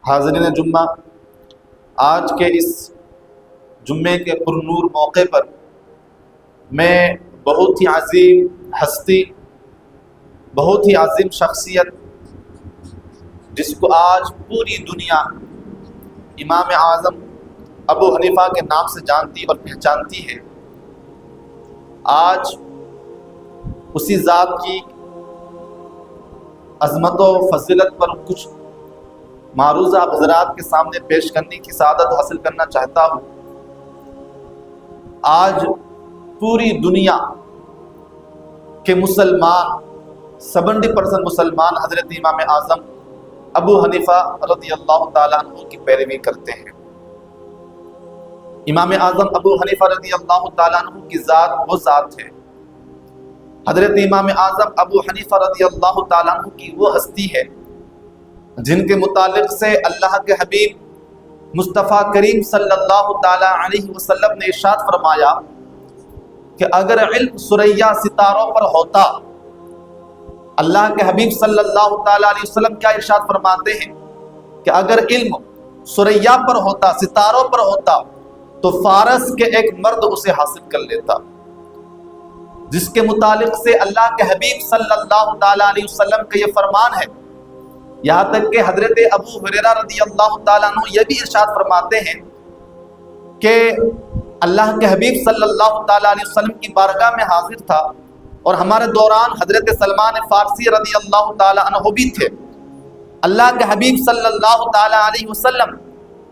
حاضرین جمعہ، آج کے اس جمعے کے پرنور موقع پر میں بہت ہی عظیم ہستی، بہت ہی عظیم شخصیت، جس کو آج پوری دنیا امام اعظم ابو حنیفہ کے نام سے جانتی اور پہچانتی ہے، آج اسی ذات کی عظمت و فضیلت پر کچھ معروضہ حضرات کے سامنے پیش کرنے کی سعادت حاصل کرنا چاہتا ہوں۔ آج پوری دنیا کے مسلمان 70% مسلمان حضرت امام اعظم ابو حنیفہ رضی اللہ تعالیٰ عنہ کی پیروی کرتے ہیں۔ امام اعظم ابو حنیفہ رضی اللہ تعالیٰ عنہ کی ذات وہ ذات ہے، حضرت امام اعظم ابو حنیفہ رضی اللہ تعالیٰ عنہ کی وہ ہستی ہے جن کے متعلق سے اللہ کے حبیب مصطفیٰ کریم صلی اللہ تعالیٰ علیہ وسلم نے ارشاد فرمایا کہ اگر علم ثریا ستاروں پر ہوتا، اللہ کے حبیب صلی اللہ تعالیٰ علیہ وسلم کیا ارشاد فرماتے ہیں کہ اگر علم ثریا پر ہوتا، ستاروں پر ہوتا، تو فارس کے ایک مرد اسے حاصل کر لیتا، جس کے متعلق سے اللہ کے حبیب صلی اللہ تعالیٰ علیہ وسلم کا یہ فرمان ہے۔ یہاں تک کہ حضرت ابو ہریرہ رضی اللہ تعالیٰ عنہ یہ بھی ارشاد فرماتے ہیں کہ اللہ کے حبیب صلی اللہ تعالیٰ علیہ وسلم کی بارگاہ میں حاضر تھا، اور ہمارے دوران حضرت سلمان فارسی رضی اللہ تعالیٰ عنہ بھی تھے۔ اللہ کے حبیب صلی اللہ تعالیٰ علیہ وسلم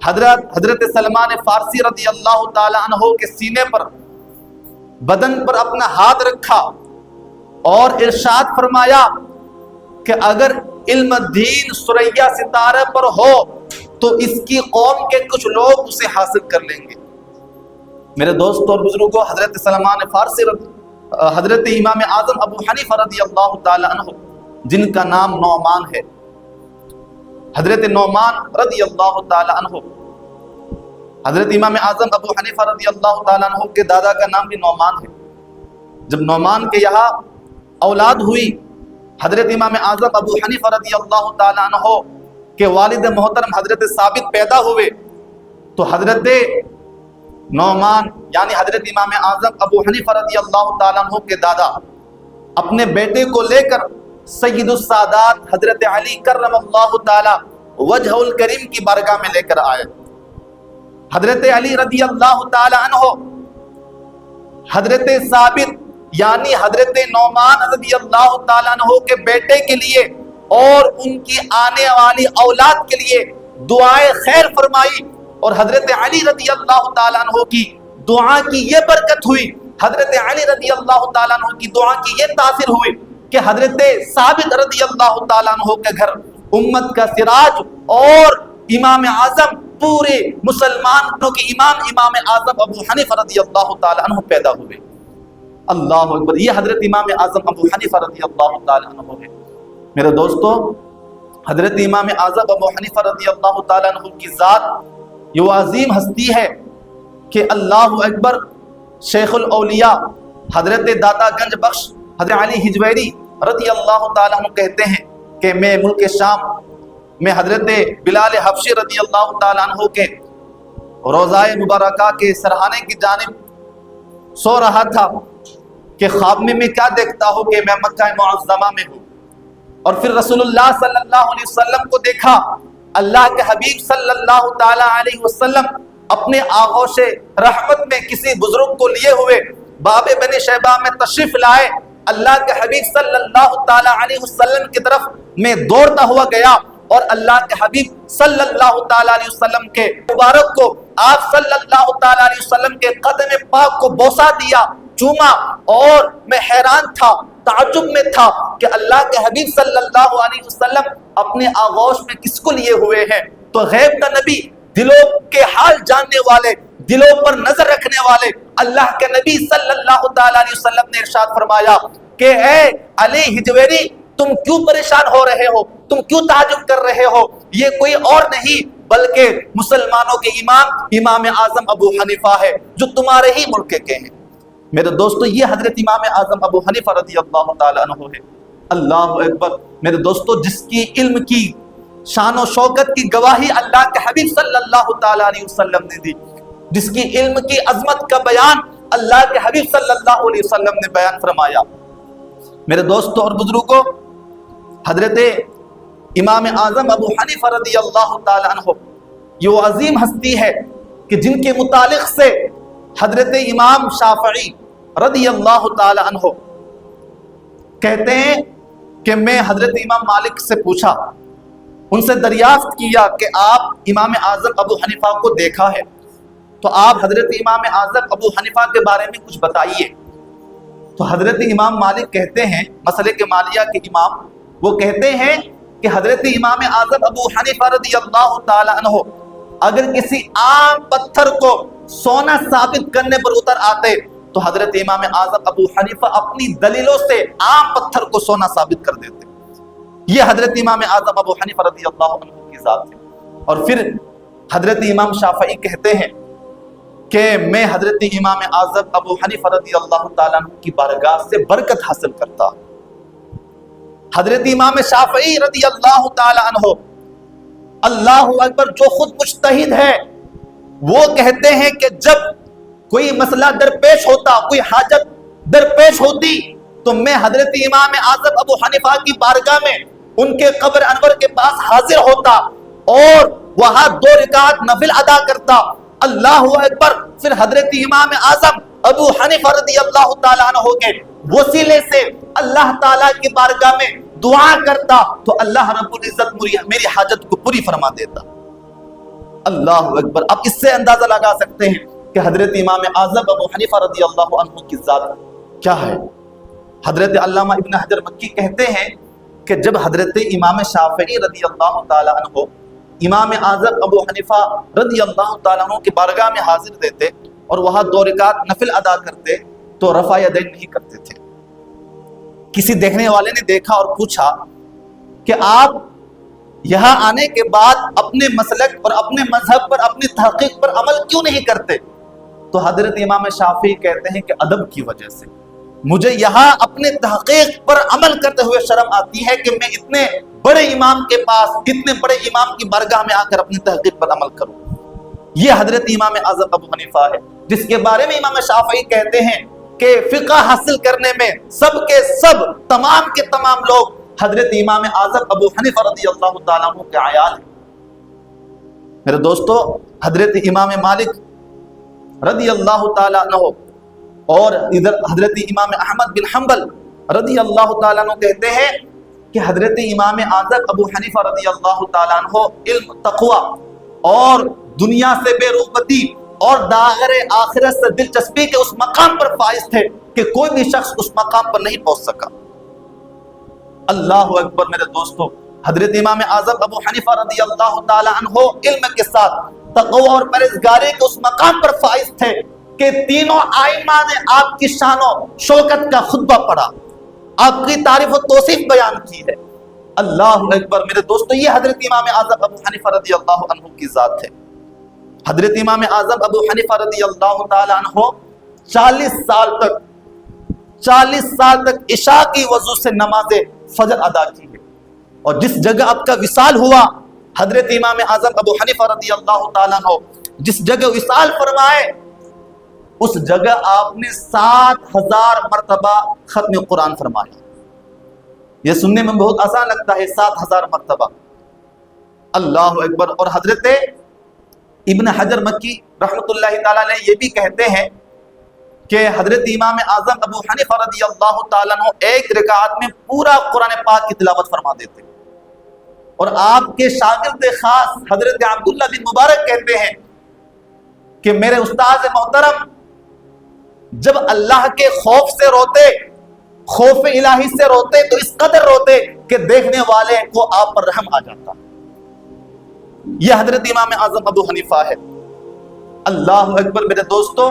حضرت سلمان فارسی رضی اللہ تعالیٰ عنہ کے سینے پر، بدن پر اپنا ہاتھ رکھا اور ارشاد فرمایا کہ اگر علم دین ثریا ستارے پر ہو تو اس کی قوم کے کچھ لوگ اسے حاصل کر لیں گے۔ میرے دوستوں اور بزرگوں، حضرت سلمان فارسی حضرت امام اعظم ابو حنیفہ رضی اللہ تعالی عنہ جن کا نام نعمان ہے، حضرت نعمان رضی اللہ تعالی عنہ، حضرت امام اعظم ابو حنیفہ رضی اللہ تعالی عنہ کے دادا کا نام بھی نعمان ہے۔ جب نعمان کے یہاں اولاد ہوئی، حضرت امام اعظم ابو حنیفہ رضی اللہ تعالی عنہ کے والد محترم حضرت ثابت پیدا ہوئے، تو حضرت نعمان یعنی حضرت امام اعظم ابو حنیفہ رضی اللہ تعالی عنہ کے دادا اپنے بیٹے کو لے کر سید السادات حضرت علی کرم اللہ تعالی وجہ الکریم کی بارگاہ میں لے کر آئے۔ حضرت علی رضی اللہ تعالی عنہ حضرت ثابت یعنی حضرت نعمان رضی اللہ تعالیٰ عنہ کے بیٹے کے لیے اور ان کی آنے والی اولاد کے لیے دعائے خیر فرمائی، اور حضرت علی رضی اللہ تعالیٰ عنہ کی دعا کی یہ برکت ہوئی، حضرت علی رضی اللہ تعالیٰ عنہ کی دعا کی یہ تاثیر ہوئی کہ حضرت ثابت رضی اللہ تعالیٰ عنہ کے گھر امت کا سراج اور امام اعظم پورے مسلمانوں کے امام اعظم ابو حنیفہ رضی اللہ تعالیٰ عنہ پیدا ہوئے۔ اللہ اکبر، یہ حضرت امام اعظم ابو حنیفہ رضی اللہ تعالیٰ عنہ ہے۔ میرے دوستو، حضرت امام اعظم ابو حنیفہ رضی اللہ تعالیٰ عنہ کی ذات یہ عظیم ہستی ہے کہ اللہ اکبر، شیخ الاولیاء حضرت داتا گنج بخش حضرت علی حجویری رضی اللہ تعالیٰ عنہ کہتے ہیں کہ میں ملک شام میں حضرت بلال حبشی رضی اللہ تعالیٰ عنہ کے روضہ مبارکہ کے سرحانے کی جانب سو رہا تھا کہ خواب میں کیا دیکھتا ہوں کہ میں مکہ معظمہ میں ہوں، اور پھر رسول اللہ صلی اللہ علیہ وسلم کو دیکھا۔ اللہ کے حبیب صلی اللہ تعالیٰ علیہ وسلم اپنے آغوش رحمت میں کسی بزرگ کو لیے ہوئے باب بنی شیبہ میں تشریف لائے۔ اللہ کے حبیب صلی اللہ تعالیٰ علیہ وسلم کی طرف میں دوڑتا ہوا گیا اور اللہ کے حبیب صلی اللہ تعالیٰ علیہ وسلم کے مبارک کو، آپ صلی اللہ تعالیٰ علیہ وسلم کے قدم پاک کو بوسہ دیا، چوما، اور میں حیران تھا، تعجب میں تھا کہ اللہ کے حبیب صلی اللہ علیہ وسلم اپنے آغوش میں کس کو لیے ہوئے ہیں؟ تو غیب کا نبی، دلوں کے حال جاننے والے، دلوں پر نظر رکھنے والے اللہ کے نبی صلی اللہ تعالیٰ علیہ وسلم نے ارشاد فرمایا کہ اے علی حجویری، تم کیوں پریشان ہو رہے ہو، تم کیوں تعجب کر رہے ہو؟ یہ کوئی اور نہیں بلکہ مسلمانوں کے امام اعظم ابو حنیفہ ہے جو تمہارے ہی ملک کے ہیں۔ میرے دوستو، یہ حضرت امام اعظم ابو حنیفہ رضی اللہ تعالیٰ عنہ ہے۔ اللہ اکبر، میرے دوستو، جس کی علم کی شان و شوکت کی گواہی اللہ کے حبیب صلی اللہ تعالیٰ علیہ وسلم نے دی، جس کی علم کی عظمت کا بیان اللہ کے حبیب صلی اللہ علیہ وسلم نے بیان فرمایا۔ میرے دوستوں اور بزرگوں، حضرت امام اعظم ابو حنیفہ رضی اللہ تعالیٰ عنہ یہ وہ عظیم ہستی ہے کہ جن کے متعلق سے حضرت امام شافعی رضی اللہ تعالیٰ عنہ کہتے ہیں کہ میں حضرت امام مالک سے پوچھا، ان سے دریافت کیا کہ آپ امام اعظم ابو حنیفہ کو دیکھا ہے تو آپ حضرت امام اعظم ابو حنیفہ کے بارے میں کچھ بتائیے۔ تو حضرت امام مالک کہتے ہیں، مسئلے کے مالیہ کے امام، وہ کہتے ہیں کہ حضرت امام اعظم ابو حنیفہ رضی اللہ تعالی عنہ اگر کسی عام پتھر کو سونا ثابت کرنے پر اتر آتے تو حضرت امام اعظم ابو حنیفہ اپنی دلیلوں سے عام پتھر کو سونا ثابت کر دیتے۔ یہ حضرت امام اعظم ابو حنیفہ رضی اللہ عنہ کی ذات ہے۔ اور پھر حضرت امام شافعی کہتے ہیں کہ میں حضرت امام اعظم ابو حنیفہ رضی اللہ تعالیٰ عنہ کی بارگاہ سے برکت حاصل کرتا۔ حضرت امام شافعی رضی اللہ تعالیٰ عنہ، اللہ اکبر، جو خود مجتہد ہے، وہ کہتے ہیں کہ جب کوئی مسئلہ درپیش ہوتا، کوئی حاجت درپیش ہوتی تو میں حضرت امام اعظم ابو حنیفہ کی بارگاہ میں ان کے قبر انور کے پاس حاضر ہوتا اور وہاں 2 رکعت نفل ادا کرتا۔ اللہ اکبر، پھر حضرت امام اعظم ابو حنیفہ رضی اللہ تعالیٰ عنہ کے وسیلے سے اللہ تعالیٰ کی بارگاہ میں دعا کرتا تو اللہ رب العزت میری حاجت کو پوری فرما دیتا۔ اللہ اکبر، اب اس سے اندازہ لگا سکتے ہیں کہ حضرت امام اعظم ابو حنیفہ رضی اللہ عنہ کی ذات کیا ہے۔ حضرت علامہ ابن حجر مکی کہتے ہیں کہ جب حضرت امام شافعی رضی اللہ تعالیٰ عنہ امام اعظم ابو حنیفہ رضی اللہ تعالیٰ عنہ کی بارگاہ میں حاضر دیتے اور وہاں 2 رکعت نفل ادا کرتے تو رفع یدین نہیں کرتے تھے۔ کسی دیکھنے والے نے دیکھا اور پوچھا کہ آپ یہاں آنے کے بعد اپنے مسلک اور اپنے مذہب پر، اپنی تحقیق پر عمل کیوں نہیں کرتے؟ تو حضرت امام شافعی کہتے ہیں کہ ادب کی وجہ سے مجھے یہاں اپنے تحقیق پر عمل کرتے ہوئے شرم آتی ہے کہ میں اتنے بڑے امام کے پاس، اتنے بڑے امام کی بارگاہ میں آ کر اپنی تحقیق پر عمل کروں۔ یہ حضرت امام اعظم ابو حنیفہ ہے جس کے بارے میں امام شافعی کہتے ہیں کہ فقہ حاصل کرنے میں سب کے سب، تمام کے تمام لوگ حضرت امام اعظم ابو حنیفہ رضی اللہ تعالیٰ عنہ کے عیال ہیں۔ میرے دوستو، حضرت امام مالک رضی اللہ تعالیٰ عنہ اور ادھر حضرت امام احمد بن حنبل رضی اللہ تعالیٰ عنہ کہتے ہیں کہ حضرت امام اعظم ابو حنیفہ رضی اللہ تعالیٰ عنہ علم، تقوی اور دنیا سے بے رغبتی اور داغر آخرت سے دلچسپی کے اس مقام پر فائز تھے کہ کوئی بھی شخص اس مقام پر نہیں پہنچ سکا۔ اللہ اکبر میرے دوستو، حضرت امام اعظم ابو حنیفہ رضی اللہ تعالیٰ عنہ علم کے ساتھ تقوی اور پرہیزگاری کے اس مقام پر فائز تھے کہ تینوں ائمہ نے آپ کی شان و شوکت کا خطبہ پڑھا، آپ کی تعریف و توصیف بیان کی ہے۔ اللہ اکبر میرے دوستو، یہ حضرت امام اعظم ابو حنیفہ رضی اللہ عنہ کی ذات ہے۔ حضرت امام اعظم ابو حنیفہ رضی اللہ تعالیٰ عنہ 40 سال تک عشاء کی وضو سے نماز فجر ادا کی ہے، اور جس جگہ آپ کا وصال ہوا حضرت امام اعظم ابو حنیفہ رضی اللہ تعالیٰ عنہ جس جگہ وصال فرمائے اس جگہ آپ نے 7000 مرتبہ ختم قرآن فرمایا۔ یہ سننے میں بہت آسان لگتا ہے، 7000 مرتبہ، اللہ اکبر۔ اور حضرت ابن حجر مکی رحمۃ اللہ تعالیٰ علیہ یہ بھی کہتے ہیں کہ حضرت امام اعظم ابو حنیفہ رضی اللہ تعالیٰ عنہ 1 رکعت میں پورا قرآن پاک کی تلاوت فرما دیتے، اور آپ کے شاگرد خاص حضرت عبداللہ بن مبارک کہتے ہیں کہ میرے استاد محترم جب اللہ کے خوف سے روتے، خوف الہی سے روتے تو اس قدر روتے کہ دیکھنے والے کو آپ پر رحم آ جاتا۔ یہ حضرت امام اعظم ابو حنیفہ ہے۔ اللہ اکبر میرے دوستو،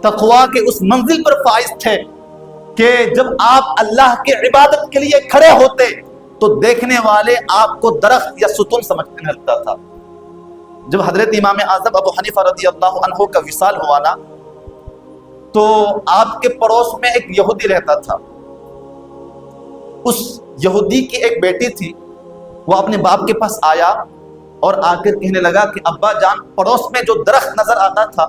تقوی کے اس منزل پر فائز تھے کہ جب آپ اللہ کے عبادت کے لیے کھڑے ہوتے تو دیکھنے والے آپ کو درخت یا ستون سمجھنے لگتا تھا۔ جب حضرت امام اعظم ابو حنیفہ رضی اللہ عنہ کا وصال ہوا نا تو آپ کے پڑوس میں ایک یہودی رہتا تھا۔ اس یہودی کی ایک بیٹی تھی وہ اپنے باپ کے پاس آیا اور آ کر کہنے لگا کہ ابا جان، پڑوس میں جو درخت نظر آتا تھا،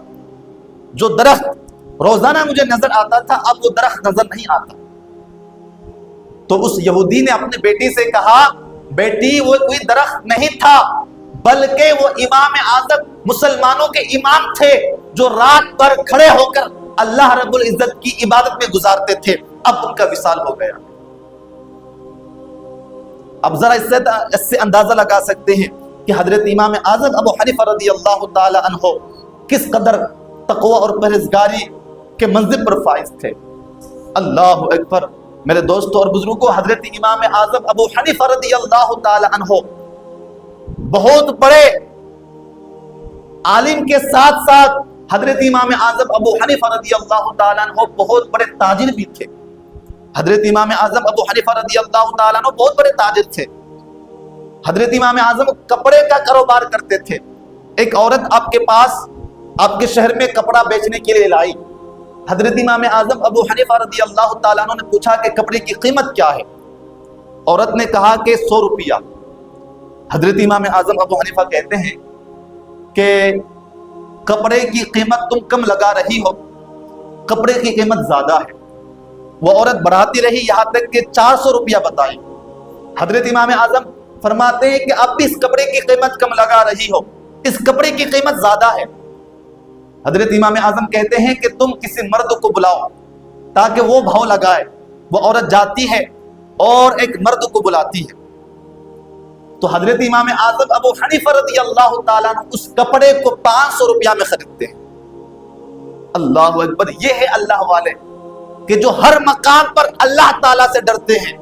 جو درخت روزانہ مجھے نظر آتا تھا، اب وہ درخت نظر نہیں آتا۔ تو اس یہودی نے اپنے بیٹی سے کہا، بیٹی وہ کوئی درخت نہیں تھا، بلکہ وہ امام اعظم مسلمانوں کے امام تھے، جو رات بھر کھڑے ہو کر اللہ رب العزت کی عبادت میں گزارتے تھے، اب ان کا وصال ہو گیا۔ اب ذرا اس سے اندازہ لگا سکتے ہیں کہ حضرت امام اعظم ابو حنیفہ رضی اللہ تعالی عنہ کس قدر تقوی اور پرہیزگاری کے منزل پر فائز تھے۔ اللہ اکبر۔ میرے دوستوں اور بزرگوں، حضرت امام اعظم ابو حنیفہ رضی اللہ تعالی عنہ بہت بڑے عالم کے ساتھ ساتھ حضرت امام اعظم ابو حنیفہ رضی اللہ تعالی عنہ بہت بڑے تاجر بھی تھے۔ حضرت امام اعظم ابو حنیفہ رضی اللہ تعالیٰ عنہ بہت بڑے تاجر تھے۔ حضرت امام اعظم کپڑے کا کاروبار کرتے تھے۔ ایک عورت آپ کے پاس، آپ کے شہر میں کپڑا بیچنے کے لیے لائی۔ حضرت امام اعظم ابو حنیفہ رضی اللہ تعالیٰ عنہ نے پوچھا کہ کپڑے کی قیمت کیا ہے؟ عورت نے کہا کہ 100 روپیہ۔ حضرت امام اعظم ابو حنیفہ کہتے ہیں کہ کپڑے کی قیمت تم کم لگا رہی ہو، کپڑے کی قیمت زیادہ ہے۔ وہ عورت بڑھاتی رہی یہاں تک کہ 400 روپیہ بتائی۔ حضرت امام اعظم فرماتے ہیں کہ اب بھی اس کپڑے کی قیمت کم لگا رہی ہو، اس کپڑے کی قیمت زیادہ ہے۔ حضرت امام اعظم کہتے ہیں کہ تم کسی مرد کو بلاؤ تاکہ وہ بھاؤ لگائے۔ وہ عورت جاتی ہے اور ایک مرد کو بلاتی ہے۔ تو حضرت امام اعظم ابو حنیفہ رضی اللہ تعالیٰ عنہ اس کپڑے کو 500 روپیہ میں خریدتے ہیں۔ اللہ اکبر۔ یہ ہے اللہ والے کہ جو ہر مقام پر اللہ تعالیٰ سے ڈرتے ہیں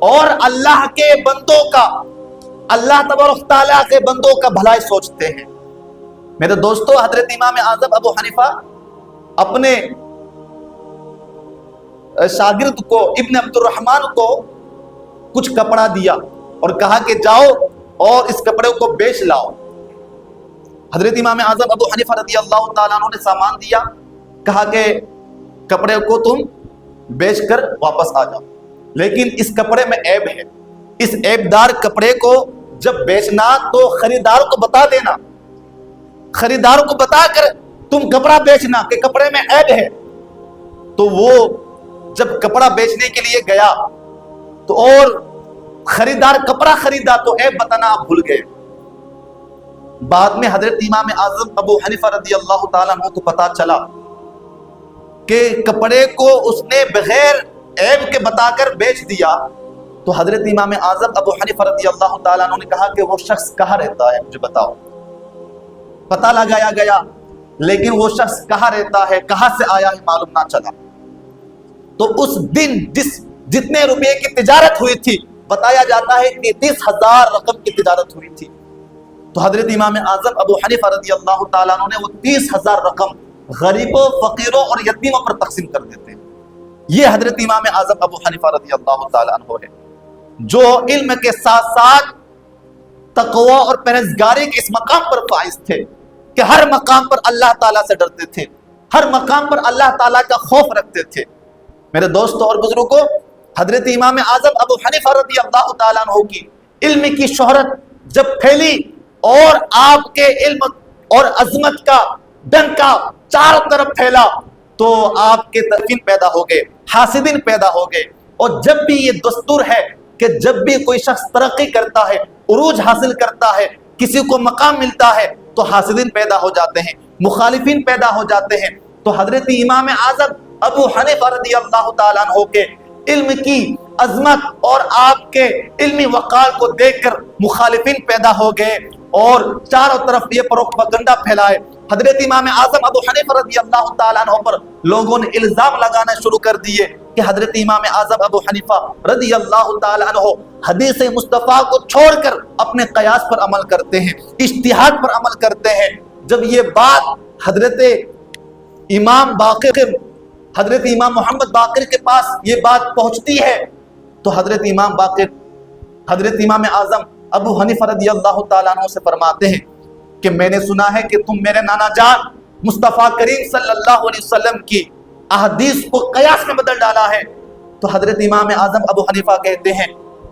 اور اللہ کے بندوں کا، اللہ تبارک تعالیٰ کے بندوں کا بھلائی سوچتے ہیں۔ میرے دوستو، حضرت امام اعظم ابو حنیفہ اپنے شاگرد کو، ابن عبد الرحمن کو کچھ کپڑا دیا اور کہا کہ جاؤ اور اس کپڑے کو بیچ لاؤ۔ حضرت امام اعظم ابو حنیفہ رضی اللہ تعالیٰ عنہ نے سامان دیا، کہا کہ کپڑے کو تم بیچ کر واپس آ جاؤ، لیکن اس کپڑے میں عیب ہے۔ اس عیب دار کپڑے کو جب بیچنا تو خریدار کو بتا دینا، خریدار کو بتا کر تم کپڑا بیچنا کہ کپڑے میں عیب ہے۔ تو وہ جب کپڑا بیچنے کے لیے گیا تو اور خریدار کپڑا خریدا تو عیب بتانا آپ بھول گئے۔ بعد میں حضرت امام اعظم ابو حنیفہ رضی اللہ تعالیٰ عنہ کو پتا چلا کہ کپڑے کو اس نے بغیر عیب کے بتا کر بیچ دیا، تو حضرت امام اعظم ابو حنیفہ رضی اللہ تعالیٰ عنہ نے کہا کہ وہ شخص کہاں رہتا ہے مجھے بتاؤ۔ پتہ لگایا گیا، لیکن وہ شخص کہاں رہتا ہے، کہاں سے آیا ہے معلوم نہ چلا۔ تو اس دن جتنے روپے کی تجارت ہوئی تھی، بتایا جاتا ہے کہ 30,000 رقم کی تجارت ہوئی تھی۔ تو حضرت امام اعظم ابو حنیفہ رضی اللہ تعالیٰ عنہ نے وہ 30,000 رقم غریبوں، فقیروں اور یتیموں پر تقسیم کر دیتے ہیں۔ یہ حضرت امام اعظم ابو حنیفہ رضی اللہ تعالیٰ عنہ ہے، جو علم کے ساتھ ساتھ تقوی اور پرہیزگاری کے اس مقام پر فائز تھے کہ ہر مقام پر اللہ تعالیٰ سے ڈرتے تھے، ہر مقام پر اللہ تعالیٰ کا خوف رکھتے تھے۔ میرے دوستوں اور بزرگوں، حضرت امام اعظم ابو حنیفہ رضی اللہ تعالیٰ عنہ کی علم کی شہرت جب پھیلی اور آپ کے علم اور عظمت کا ڈنکا چاروں طرف پھیلا، تو آپ کے طرفین پیدا ہو گئے، حاسدین پیدا ہو گئے۔ اور جب بھی یہ دستور ہے کہ جب بھی کوئی شخص ترقی کرتا ہے، عروج حاصل کرتا ہے، کسی کو مقام ملتا ہے، تو حاسدین پیدا ہو جاتے ہیں، مخالفین پیدا ہو جاتے ہیں۔ تو حضرت امام اعظم ابو حنیفہ رضی اللہ تعالیٰ عنہ کے علم کی عظمت اور آپ کے علمی وقار کو دیکھ کر مخالفین پیدا ہو گئے اور چاروں طرف یہ پروپیگنڈا پھیلائے۔ حضرت امام اعظم ابو حنیفہ رضی اللہ تعالیٰ عنہ پر لوگوں نے الزام لگانا شروع کر دیے کہ حضرت امام اعظم ابو حنیفہ رضی اللہ تعالیٰ عنہ حدیث مصطفیٰ کو چھوڑ کر اپنے قیاس پر عمل کرتے ہیں، اجتہاد پر عمل کرتے ہیں۔ جب یہ بات حضرت امام باقر، حضرت امام محمد باقر کے پاس یہ بات پہنچتی ہے، تو حضرت امام باقر حضرت امام اعظم ابو حنیفہ رضی اللہ تعالیٰ عنہ سے فرماتے ہیں کہ میں نے سنا ہے کہ تم میرے نانا جان مصطفیٰ کریم صلی اللہ علیہ وسلم کی احادیث کو قیاس میں بدل ڈالا ہے۔ تو حضرت امام اعظم ابو حنیفہ کہتے ہیں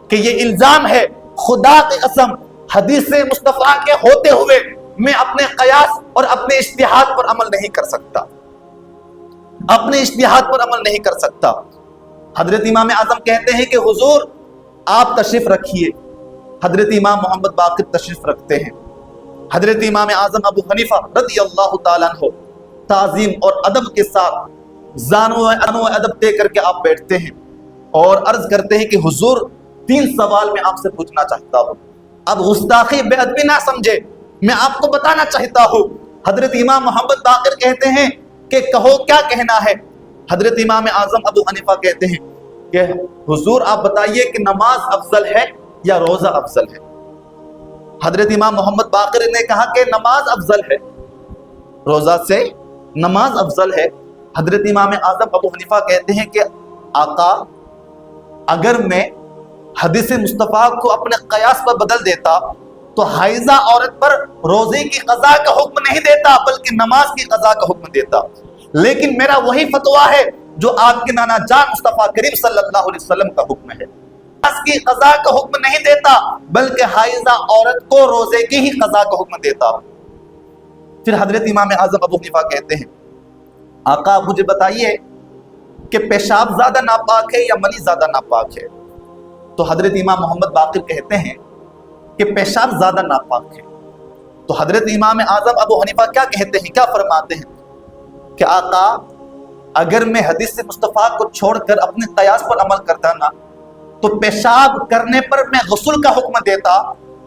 کہ یہ الزام ہے خدا کی قسم حدیث مصطفیٰ کے ہوتے ہوئے میں اپنے قیاس اور اپنے اجتہاد پر عمل نہیں کر سکتا، اپنے اجتہاد پر عمل نہیں کر سکتا۔ حضرت امام اعظم کہتے ہیں کہ حضور آپ تشریف رکھیے۔ حضرت امام محمد باقر تشریف رکھتے ہیں۔ حضرت امام اعظم ابو حنیفہ رضی اللہ تعالیٰ عنہ تعظیم اور ادب کے ساتھ زانو ادب دے کر کے آپ بیٹھتے ہیں اور عرض کرتے ہیں کہ حضور 3 سوال میں آپ سے پوچھنا چاہتا ہوں، اب گستاخی بے ادبی نہ سمجھے، میں آپ کو بتانا چاہتا ہوں۔ حضرت امام محمد باقر کہتے ہیں کہ کہو کیا کہنا ہے؟ حضرت امام اعظم ابو حنیفہ کہتے ہیں کہ حضور آپ بتائیے کہ نماز افضل ہے یا روزہ افضل ہے؟ حضرت امام محمد باقر نے کہا کہ نماز افضل ہے، روزہ سے نماز افضل ہے۔ حضرت امام اعظم ابو حنیفہ کہتے ہیں کہ آقا اگر میں حدیث مصطفیٰ کو اپنے قیاس پر بدل دیتا تو حائضہ عورت پر روزے کی قضا کا حکم نہیں دیتا بلکہ نماز کی قضا کا حکم دیتا، لیکن میرا وہی فتویٰ ہے جو آپ کے نانا جان مصطفیٰ کریم صلی اللہ علیہ وسلم کا حکم ہے، نماز کی قضا کا حکم نہیں دیتا بلکہ حائضہ عورت کو روزے کی ہی قضا کا حکم دیتا۔ پھر حضرت امام اعظم ابو حنیفہ کہتے ہیں آقا آپ مجھے بتائیے کہ پیشاب زیادہ ناپاک ہے یا منی زیادہ ناپاک ہے؟ تو حضرت امام محمد باقر کہتے ہیں کہ پیشاب زیادہ ناپاک ہے۔ تو حضرت امام اعظم ابو حنیفہ کیا کہتے ہیں، کیا فرماتے ہیں کہ آقا اگر میں حدیث مصطفیٰ کو چھوڑ کر اپنے قیاس پر عمل کرتا نا تو پیشاب کرنے پر میں غسل کا حکم دیتا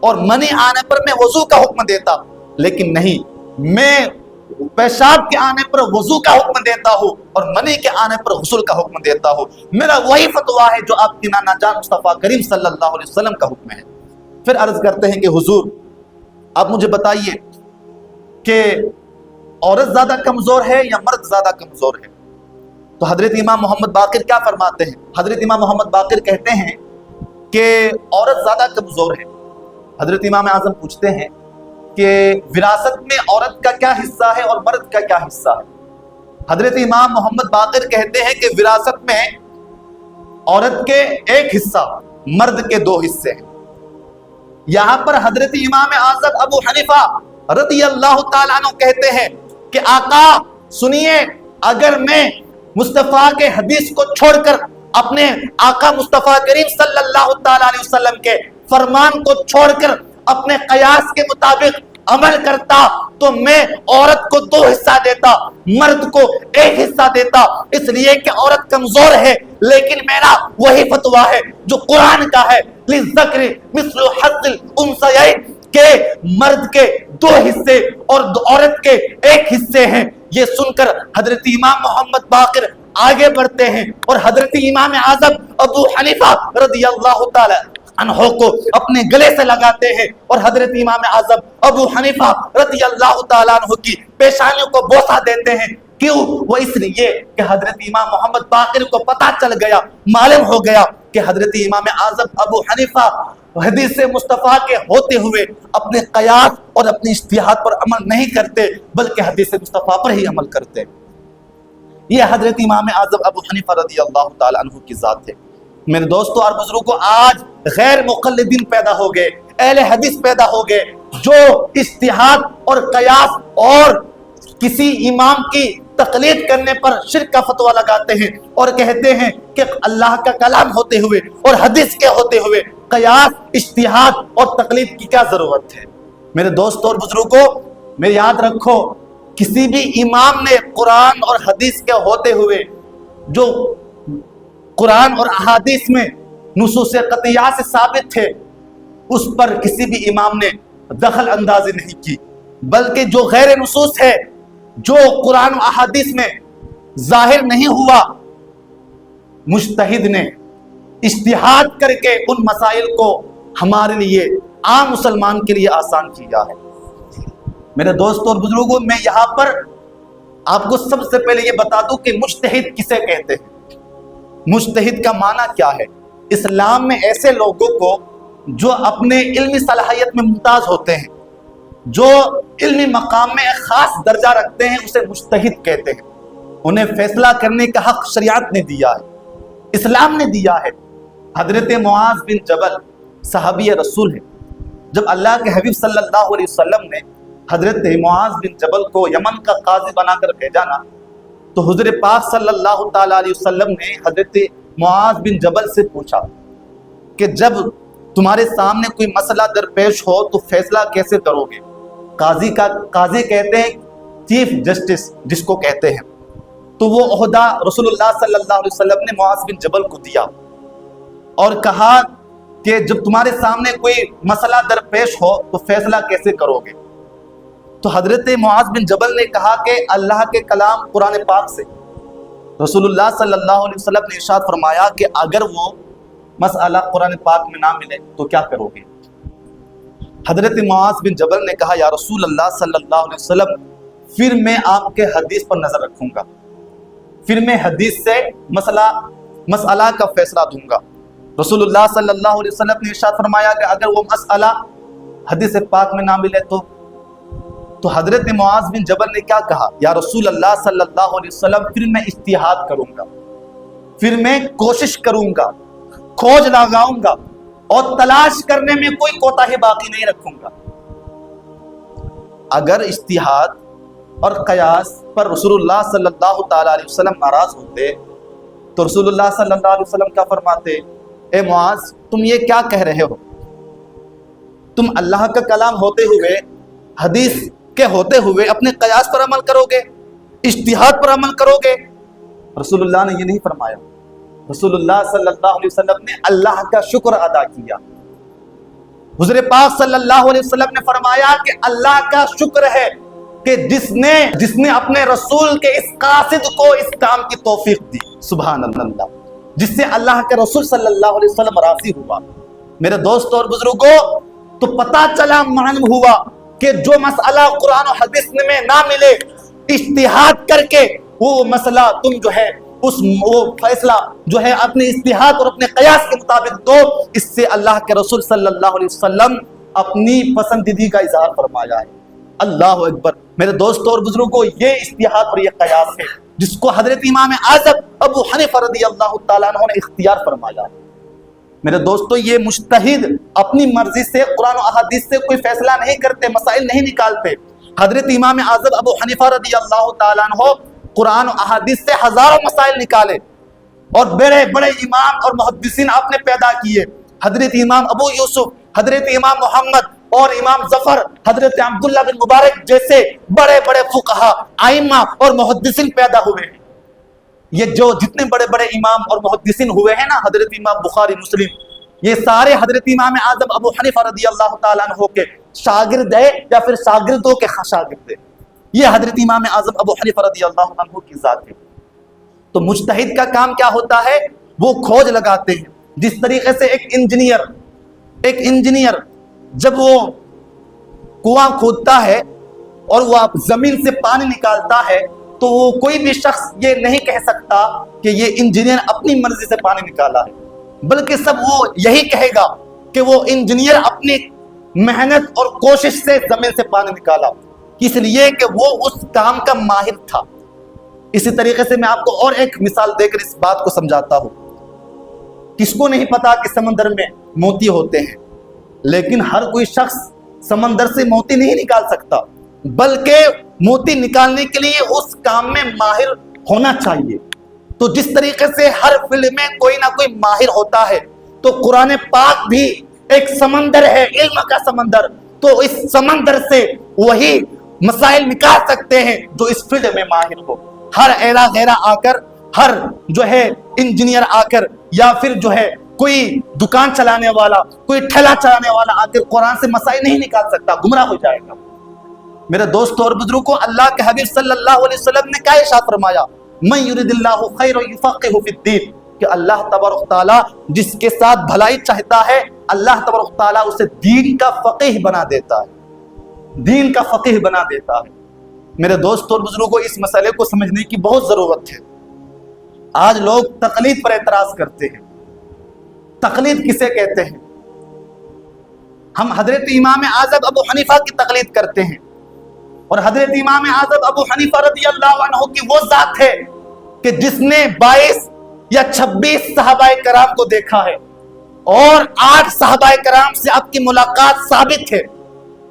اور منی آنے پر میں وضو کا حکم دیتا، لیکن نہیں، میں پیشاب کے آنے پر وضو کا حکم دیتا ہوں اور منی کے آنے پر غسل کا حکم دیتا ہوں، میرا وہی فتویٰ ہے جو آپ کی نانا جان مصطفیٰ کریم صلی اللہ علیہ وسلم کا حکم ہے۔ پھر عرض کرتے ہیں کہ حضور آپ مجھے بتائیے کہ عورت زیادہ کمزور ہے یا مرد زیادہ کمزور ہے؟ تو حضرت امام محمد باقر کیا فرماتے ہیں؟ حضرت امام محمد باقر کہتے ہیں کہ عورت زیادہ کمزور ہے۔ حضرت امام اعظم پوچھتے ہیں کہ وراثت میں عورت کا کیا حصہ ہے اور مرد کا کیا حصہ ہے؟ حضرت امام محمد باقر کہتے ہیں کہ وراثت میں عورت کے 1 حصہ، مرد کے 2 حصے ہیں۔ یہاں پر حضرت امام اعظم ابو حنیفہ رضی اللہ تعالیٰ عنہ کہتے ہیں کہ آقا سنیے، اگر میں مصطفیٰ کے حدیث کو چھوڑ کر اپنے آقا مصطفیٰ کریم صلی اللہ تعالیٰ علیہ وسلم کے فرمان کو چھوڑ کر اپنے قیاس کے مطابق عمل کرتا تو میں عورت کو 2 حصہ دیتا، مرد کو 1 حصہ دیتا، اس لیے کہ عورت کمزور ہے، لیکن میرا وہی فتویٰ ہے جو قرآن کا ہے، للذکر مثل حظ الانثیین، کہ مرد کے 2 حصے اور عورت کے 1 حصے ہیں۔ یہ سن کر حضرت امام محمد باقر آگے بڑھتے ہیں اور حضرت امام اعظم ابو حنیفہ رضی اللہ تعالی عنہ کو اپنے گلے سے لگاتے ہیں اور حضرت امام اعظم ابو حنیفہ رضی اللہ تعالیٰ عنہ کی پیشانیوں کو بوسہ دیتے ہیں۔ کیوں؟ وہ اس لیے کہ حضرت امام محمد باقر کو پتہ چل گیا، معلوم ہو گیا کہ حضرت امام اعظم ابو حنیفہ حدیث مصطفیٰ کے ہوتے ہوئے اپنے قیاس اور اپنی اجتہاد پر عمل نہیں کرتے بلکہ حدیث مصطفیٰ پر ہی عمل کرتے۔ یہ حضرت امام اعظم ابو حنیفہ رضی اللہ تعالیٰ عنہ کی ذات ہے۔ میرے دوستوں اور بزرگوں، آج غیر مقلدین پیدا ہو گئے، اہل حدیث پیدا ہو گئے جو اجتہاد اور قیاس اور کسی امام کی تقلید کرنے پر شرک کا فتویٰ لگاتے ہیں اور کہتے ہیں کہ اللہ کا کلام ہوتے ہوئے اور حدیث کے ہوتے ہوئے قیاس، اجتہاد اور تقلید کی کیا ضرورت ہے؟ میرے دوستوں اور بزرگوں، میں یاد رکھو، کسی بھی امام نے قرآن اور حدیث کے ہوتے ہوئے جو قرآن اور احادیث میں نصوص قطعیہ سے ثابت تھے اس پر کسی بھی امام نے دخل اندازی نہیں کی، بلکہ جو غیر نصوص ہے، جو قرآن و احادیث میں ظاہر نہیں ہوا، مجتہد نے اجتہاد کر کے ان مسائل کو ہمارے لیے، عام مسلمان کے لیے آسان کیا ہے۔ میرے دوستوں اور بزرگوں، میں یہاں پر آپ کو سب سے پہلے یہ بتا دوں کہ مجتہد کسے کہتے ہیں۔ مجتہد کا معنی کیا ہے؟ اسلام میں ایسے لوگوں کو جو اپنے علمی صلاحیت میں ممتاز ہوتے ہیں، جو علمی مقام میں ایک خاص درجہ رکھتے ہیں، اسے مجتہد کہتے ہیں۔ انہیں فیصلہ کرنے کا حق شریعت نے دیا ہے، اسلام نے دیا ہے۔ حضرت معاذ بن جبل صحابی رسول ہیں. جب اللہ کے حبیب صلی اللہ علیہ وسلم نے حضرت معاذ بن جبل کو یمن کا قاضی بنا کر بھیجا نا، تو حضور پاک صلی اللہ تعالیٰ علیہ وسلم نے حضرت معاذ بن جبل سے پوچھا کہ جب تمہارے سامنے کوئی مسئلہ درپیش ہو تو فیصلہ کیسے کرو گے؟ قاضی کہتے ہیں چیف جسٹس جس کو کہتے ہیں. تو وہ عہدہ رسول اللہ صلی اللہ علیہ وسلم نے معاذ بن جبل کو دیا اور کہا کہ جب تمہارے سامنے کوئی مسئلہ درپیش ہو تو فیصلہ کیسے کرو گے؟ تو حضرت معاذ بن جبل نے کہا کہ اللہ کے کلام قرآن پاک سے. رسول اللہ صلی اللہ علیہ وسلم نے ارشاد فرمایا کہ اگر وہ مسئلہ قرآن پاک میں نہ ملے تو کیا کرو گے؟ حضرت معاذ بن جبل نے کہا یا رسول اللہ صلی اللہ علیہ وسلم پھر میں آپ کے حدیث پر نظر رکھوں گا، پھر میں حدیث سے مسئلہ کا فیصلہ دوں گا. رسول اللہ صلی اللہ علیہ وسلم نے ارشاد فرمایا کہ اگر وہ مسئلہ حدیث پاک میں نہ ملے تو حضرت معاذ بن جبل نے کیا کہا؟ یا رسول اللہ صلی اللہ علیہ وسلم پھر میں اجتہاد کروں گا، پھر میں کوشش کروں گا، کھوج لگاؤں گا اور تلاش کرنے میں کوئی کوتاہی باقی نہیں رکھوں گا. اگر اجتہاد اور قیاس پر رسول اللہ صلی اللہ تعالیٰ علیہ وسلم ناراض ہوتے تو رسول اللہ صلی اللہ علیہ وسلم کیا فرماتے؟ اے معاذ تم یہ کیا کہہ رہے ہو؟ تم اللہ کا کلام ہوتے ہوئے، حدیث کے ہوتے ہوئے اپنے قیاس پر عمل کرو گے، اجتہاد پر عمل کرو گے؟ رسول اللہ نے یہ نہیں فرمایا. رسول اللہ صلی اللہ علیہ وسلم نے اللہ کا شکر ادا کیا. حضور پاک صلی اللہ علیہ وسلم نے فرمایا کہ اللہ کا شکر ہے کہ جس نے اپنے رسول کے اس قاصد کو اس کام کی توفیق دی. سبحان اللہ، جس سے اللہ کے رسول صلی اللہ علیہ وسلم راضی ہوا. میرے دوستوں اور بزرگوں، تو پتہ چلا، معلوم ہوا کہ جو مسئلہ قرآن و حدیث میں نہ ملے، اجتہاد کر کے وہ مسئلہ تم جو ہے وہ فیصلہ جو ہے اپنے اجتہاد اور اپنے قیاس کے مطابق دو. اس سے اللہ کے رسول صلی اللہ علیہ وسلم اپنی پسندیدگی کا اظہار فرمایا ہے. اللہ اکبر. میرے دوستوں اور بزرگوں، یہ اجتہاد اور یہ قیاس ہے جس کو حضرت امام اعظم ابو حنیفہ رضی اللہ تعالیٰ عنہ نے اختیار فرمایا ہے. میرے دوستوں، یہ مجتہد اپنی مرضی سے قرآن و احادیث سے کوئی فیصلہ نہیں کرتے، مسائل نہیں نکالتے. حضرت امام اعظم ابو حنیفہ رضی اللہ تعالیٰ عنہ قرآن و احادیث سے ہزاروں مسائل نکالے اور بڑے بڑے امام اور محدثین آپ نے پیدا کیے. حضرت امام ابو یوسف، حضرت امام محمد اور امام ظفر، حضرت عبداللہ بن مبارک جیسے بڑے بڑے فقہا، ائمہ اور محدثین پیدا ہوئے ہیں. یہ جو جتنے بڑے بڑے امام اور محدثین ہوئے ہیں نا، حضرت امام بخاری، مسلم، یہ سارے حضرت امام اعظم ابو حنیفہ رضی اللہ تعالیٰ عنہ کے شاگرد ہے یا پھر شاگردوں کے شاگرد ہے. یہ حضرت امام اعظم ابو حنیفہ رضی اللہ عنہ کی ذات ہے. تو مجتہد کا کام کیا ہوتا ہے؟ وہ کھوج لگاتے ہیں. جس طریقے سے ایک انجینئر جب وہ کنواں کھودتا ہے اور وہ زمین سے پانی نکالتا ہے تو وہ کوئی بھی شخص یہ نہیں کہہ سکتا کہ یہ انجینئر اپنی مرضی سے پانی نکالا ہے، بلکہ سب وہ یہی کہے گا کہ وہ انجینئر اپنی محنت اور کوشش سے زمین سے پانی نکالا، اس لیے کہ وہ اس کام کا ماہر تھا. اسی طریقے سے میں آپ کو اور ایک مثال دے کر اس بات کو سمجھاتا ہوں. کس کو نہیں پتا کہ سمندر میں موتی ہوتے ہیں، لیکن ہر کوئی شخص سمندر سے موتی نہیں نکال سکتا، بلکہ موتی نکالنے کے لیے اس کام میں ماہر ہونا چاہیے. تو جس طریقے سے ہر فیلڈ میں کوئی نہ کوئی ماہر ہوتا ہے، تو قرآن پاک بھی ایک سمندر ہے، علم کا سمندر. تو اس سمندر سے وہی مسائل نکال سکتے ہیں جو اس فیلڈ میں ماہر ہو. ہر ایرا غیرہ آ کر، ہر جو ہے انجینئر آ کر، یا پھر جو ہے کوئی دکان چلانے والا، کوئی ٹھیلا چلانے والا آ کر قرآن سے مسائل نہیں نکال سکتا، گمراہ ہو جائے گا. میرے دوستوں اور بزرگوں، اللہ کے حبیب صلی اللہ علیہ وسلم نے کیا ارشاد فرمایا؟ من یرید اللہ خیر یفقہہ فی الدین، کہ اللہ تبارک تعالیٰ جس کے ساتھ بھلائی چاہتا ہے، اللہ تبارک تعالیٰ اسے دین کا فقیہ بنا دیتا ہے، دین کا فقیہ بنا دیتا ہے. میرے دوستوں اور بزرگوں، اس مسئلے کو سمجھنے کی بہت ضرورت ہے. آج لوگ تقلید پر اعتراض کرتے ہیں. تقلید کسے کہتے ہیں؟ ہم حضرت امام اعظم ابو حنیفہ کی تقلید کرتے ہیں، اور حضرت امام اعظم ابو حنیفہ رضی اللہ عنہ کی وہ ذات ہے کہ جس نے 22 یا 26 صحابہ کرام کو دیکھا ہے. اور 8 صحابہ کرام سے آپ کی ملاقات ثابت ہے۔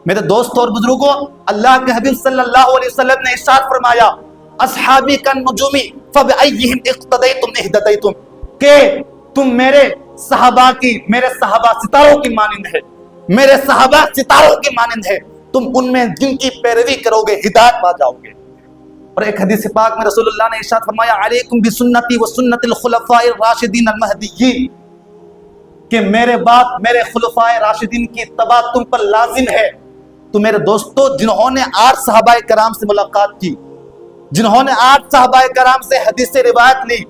میرے دوستوں اور بزرگوں، اللہ کے حبیب صلی اللہ علیہ وسلم نے ارشاد فرمایا اصحابی کالنجوم فبأیہم اقتدیتم اہتدیتم، کہ تم میرے صحابہ ستاروں کی مانند ہے، میرے صحابہ ستاروں کی مانند ہے، تم ان میں جن کی پیروی کرو گے ہدایت پا جاؤ گے۔ اور ایک حدیث پاک میں رسول اللہ نے ارشاد فرمایا علیکم بسنتی وسنت الخلفاء الراشدین المہدیین، کہ میرے بعد میرے خلفاء راشدین کی اتباع تم پر لازم ہے۔ تو میرے دوستو، جنہوں نے 8 صحابہ کرام سے ملاقات کی، جنہوں نے 8 صحابہ کرام سے حدیث روایت لی،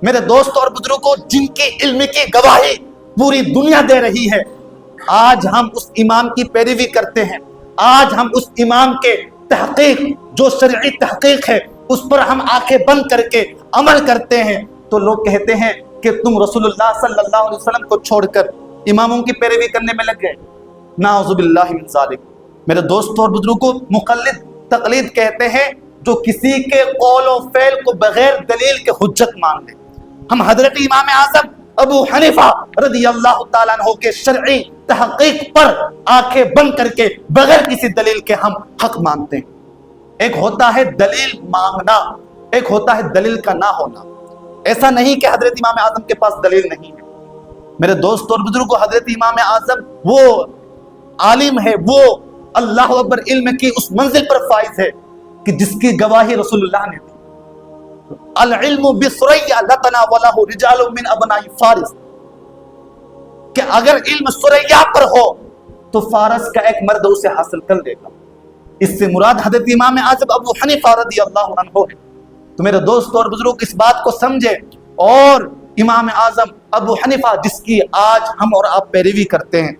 میرے دوست اور بزرگوں، جن کی علم کی گواہی پوری دنیا دے رہی ہے، آج ہم اس امام کی پیروی کرتے ہیں، آج ہم اس امام کے تحقیق، جو شرعی تحقیق ہے، اس پر ہم آنکھیں بند کر کے عمل کرتے ہیں، تو لوگ کہتے ہیں کہ تم رسول اللہ صلی اللہ علیہ وسلم کو چھوڑ کر اماموں کی پیروی کرنے میں لگ گئے۔ نعوذ باللہ من ذالک۔ میرے دوستوں اور بزرگوں، مقلد تقلید کہتے ہیں جو کسی کے قول و فعل کو بغیر دلیل کے حجت مان لے۔ ہم حضرت امام اعظم ابو حنیفہ رضی اللہ تعالیٰ عنہ کے شرعی تحقیق پر آنکھیں بند کر کے بغیر کسی دلیل کے ہم حق مانتے ہیں۔ ایک ہوتا ہے دلیل مانگنا، ایک ہوتا ہے دلیل کا نہ ہونا۔ ایسا نہیں کہ حضرت امام اعظم کے پاس دلیل نہیں ہے۔ میرے دوست اور بزرگوں، حضرت امام اعظم وہ عالم ہے، وہ اللہ اکبر علم کی اس منزل پر فائز ہے کہ جس کی گواہی رسول اللہ نے دی۔ العلم بثریا لتناولہ رجال من ابناء فارس، کہ اگر علم ثریا پر ہو تو فارس کا ایک مرد اسے حاصل کر لے گا۔ اس سے مراد حضرت امام اعظم ابو حنیفہ رضی اللہ عنہ ہے۔ تو میرے دوست اور بزرگ اس بات کو سمجھے، اور امام اعظم ابو حنیفہ جس کی آج ہم اور آپ پیروی کرتے ہیں،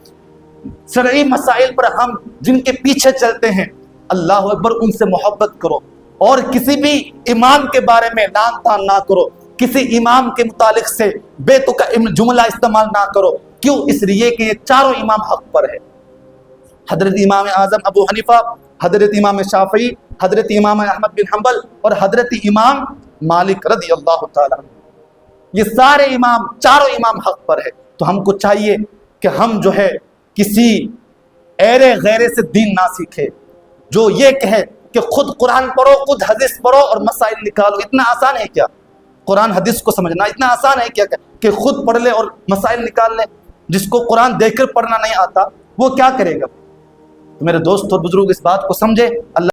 شرعی مسائل پر ہم جن کے پیچھے چلتے ہیں، اللہ اکبر، ان سے محبت کرو، اور کسی بھی امام کے بارے میں لعن طعن نہ کرو، کسی امام کے متعلق سے بے تکا جملہ استعمال نہ کرو۔ کیوں؟ اس لیے کہ یہ چاروں امام حق پر ہے۔ حضرت امام اعظم ابو حنیفہ، حضرت امام شافعی، حضرت امام احمد بن حنبل اور حضرت امام مالک رضی اللہ تعالیٰ عنہ، یہ سارے امام، چاروں امام حق پر ہے۔ تو ہم کو چاہیے کہ ہم جو ہے کسی ایرے غیرے سے دین نہ سیکھے، جو یہ کہے کہ خود قرآن پڑھو، خود حدیث پڑھو اور مسائل نکالو۔ اتنا آسان ہے کیا قرآن حدیث کو سمجھنا؟ اتنا آسان ہے کیا کہ خود پڑھ لے اور مسائل نکال لے؟ جس کو قرآن دیکھ کر پڑھنا نہیں آتا وہ کیا کرے گا؟ تو میرے دوست اور بزرگ اس بات کو سمجھے۔ اللہ